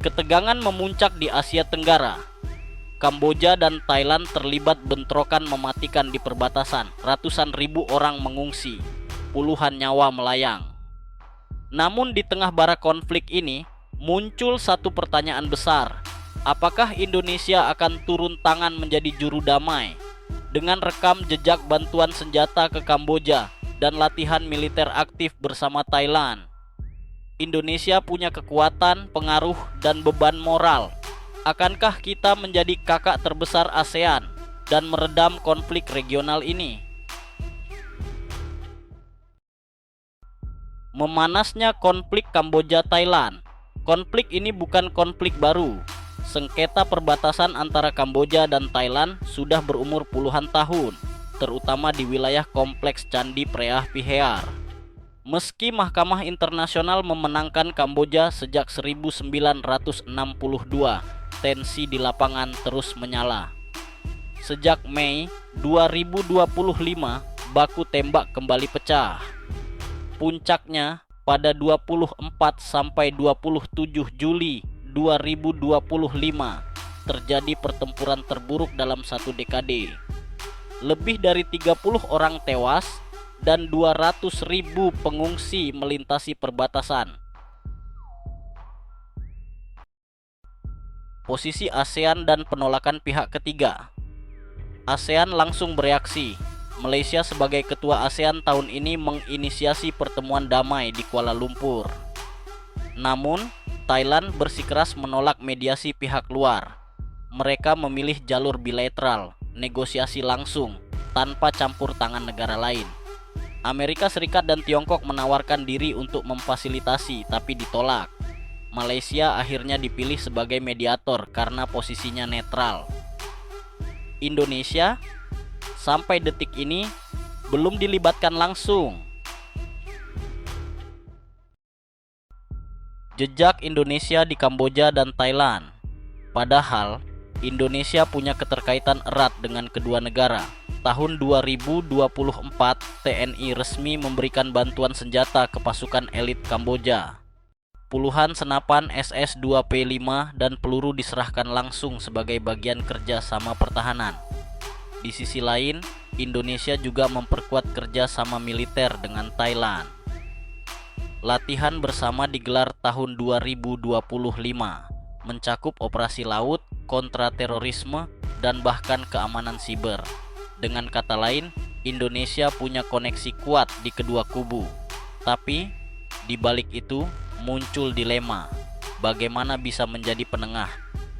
Ketegangan memuncak di Asia Tenggara. Kamboja dan Thailand terlibat bentrokan mematikan di perbatasan. Ratusan ribu orang mengungsi, puluhan nyawa melayang. Namun di tengah bara konflik ini, muncul satu pertanyaan besar. Apakah Indonesia akan turun tangan menjadi juru damai? Dengan rekam jejak bantuan senjata ke Kamboja dan latihan militer aktif bersama Thailand, Indonesia punya kekuatan, pengaruh, dan beban moral. Akankah kita menjadi kakak terbesar ASEAN dan meredam konflik regional ini? Memanasnya konflik Kamboja-Thailand. Konflik ini bukan konflik baru. Sengketa perbatasan antara Kamboja dan Thailand sudah berumur puluhan tahun, terutama di wilayah kompleks Candi Preah Vihear. Meski Mahkamah Internasional memenangkan Kamboja sejak 1962, tensi di lapangan terus menyala. Sejak Mei 2025, baku tembak kembali pecah. Puncaknya pada 24 sampai 27 Juli 2025 terjadi pertempuran terburuk dalam satu dekade. Lebih dari 30 orang tewas dan 200.000 pengungsi melintasi perbatasan. Posisi ASEAN dan penolakan pihak ketiga. ASEAN langsung bereaksi. Malaysia sebagai ketua ASEAN tahun ini menginisiasi pertemuan damai di Kuala Lumpur. Namun, Thailand bersikeras menolak mediasi pihak luar. Mereka memilih jalur bilateral, negosiasi langsung, tanpa campur tangan negara lain. Amerika Serikat dan Tiongkok menawarkan diri untuk memfasilitasi, tapi ditolak. Malaysia akhirnya dipilih sebagai mediator karena posisinya netral. Indonesia sampai detik ini belum dilibatkan langsung. Jejak Indonesia di Kamboja dan Thailand. Padahal Indonesia punya keterkaitan erat dengan kedua negara. Tahun 2024, TNI resmi memberikan bantuan senjata ke pasukan elit Kamboja. Puluhan senapan SS-2P5 dan peluru diserahkan langsung sebagai bagian kerja sama pertahanan. Di sisi lain, Indonesia juga memperkuat kerja sama militer dengan Thailand. Latihan bersama digelar tahun 2025, mencakup operasi laut, kontraterorisme, dan bahkan keamanan siber. Dengan kata lain, Indonesia punya koneksi kuat di kedua kubu. Tapi, di balik itu muncul dilema. Bagaimana bisa menjadi penengah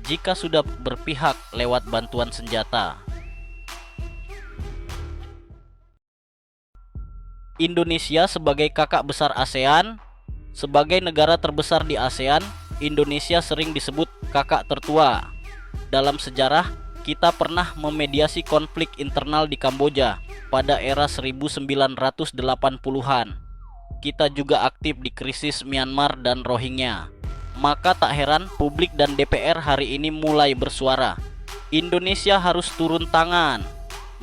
jika sudah berpihak lewat bantuan senjata? Indonesia sebagai kakak besar ASEAN. Sebagai negara terbesar di ASEAN, Indonesia sering disebut kakak tertua. Dalam sejarah, kita pernah memediasi konflik internal di Kamboja pada era 1980-an. Kita juga aktif di krisis Myanmar dan Rohingya. Maka tak heran publik dan DPR hari ini mulai bersuara. Indonesia harus turun tangan.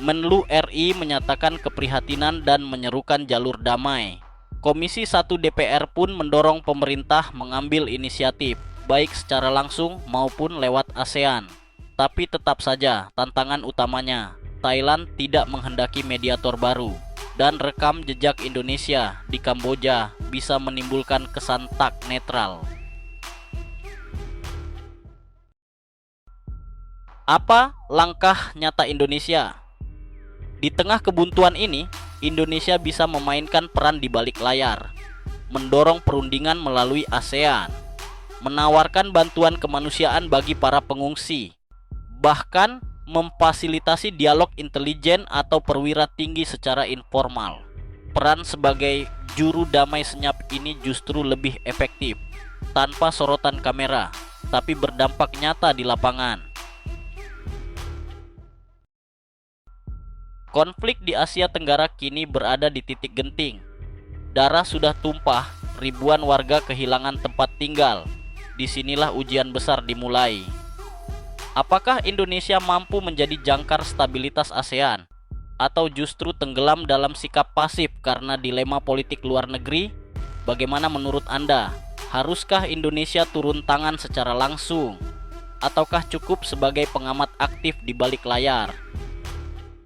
Menlu RI menyatakan keprihatinan dan menyerukan jalur damai. Komisi 1 DPR pun mendorong pemerintah mengambil inisiatif, baik secara langsung maupun lewat ASEAN. Tapi tetap saja tantangan utamanya, Thailand tidak menghendaki mediator baru, dan rekam jejak Indonesia di Kamboja bisa menimbulkan kesan tak netral. Apa langkah nyata Indonesia? Di tengah kebuntuan ini, Indonesia bisa memainkan peran di balik layar, mendorong perundingan melalui ASEAN, menawarkan bantuan kemanusiaan bagi para pengungsi, bahkan memfasilitasi dialog intelijen atau perwira tinggi secara informal. Peran sebagai juru damai senyap ini justru lebih efektif, tanpa sorotan kamera, tapi berdampak nyata di lapangan. Konflik di Asia Tenggara kini berada di titik genting. Darah sudah tumpah, ribuan warga kehilangan tempat tinggal. Disinilah ujian besar dimulai. Apakah Indonesia mampu menjadi jangkar stabilitas ASEAN? Atau justru tenggelam dalam sikap pasif karena dilema politik luar negeri? Bagaimana menurut Anda? Haruskah Indonesia turun tangan secara langsung? Ataukah cukup sebagai pengamat aktif di balik layar?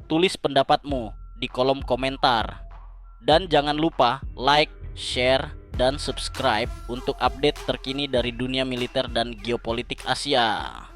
Tulis pendapatmu di kolom komentar. Dan jangan lupa like, share, dan subscribe untuk update terkini dari dunia militer dan geopolitik Asia.